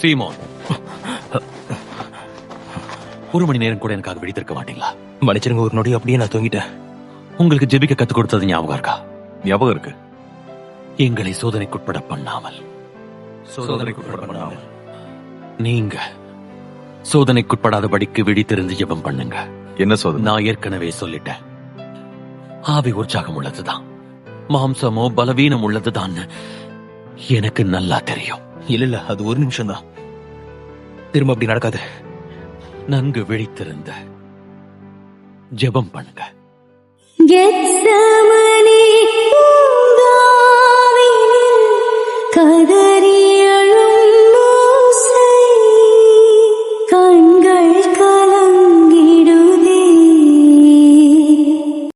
சீமோன், ஒரு மணி நேரம் கூட எனக்காக விழித்திருக்க மாட்டீங்களா? மன்னிச்சிருங்க, ஒரு நொடி அப்படியே நான் தூங்கிட்டேன். உங்களுக்கு ஜெபிக்க கத்துக் கொடுத்தது ஞாபகம் இருக்கா? ஞாபகம் இருக்கு. எங்களை சோதனைக்குட்பட பண்ணாமல் நீங்க சோதனைக்குட்படாதபடிக்கு விழித்திருந்து ஜெபம் பண்ணுங்க. என்ன சோதனை? நான் ஏற்கனவே சொல்லிட்டேன். ஆவி உற்சாகம் உள்ளதுதான், மாம்சமோ பலவீனம் உள்ளதுதான் எனக்கு நல்லா தெரியும். இல்ல, அது ஒரு நிமிஷம் தான். திரும்ப அப்படி நடக்காது. நன்கு விழித்திருந்த ஜெபம் பண்ணுங்க. Get some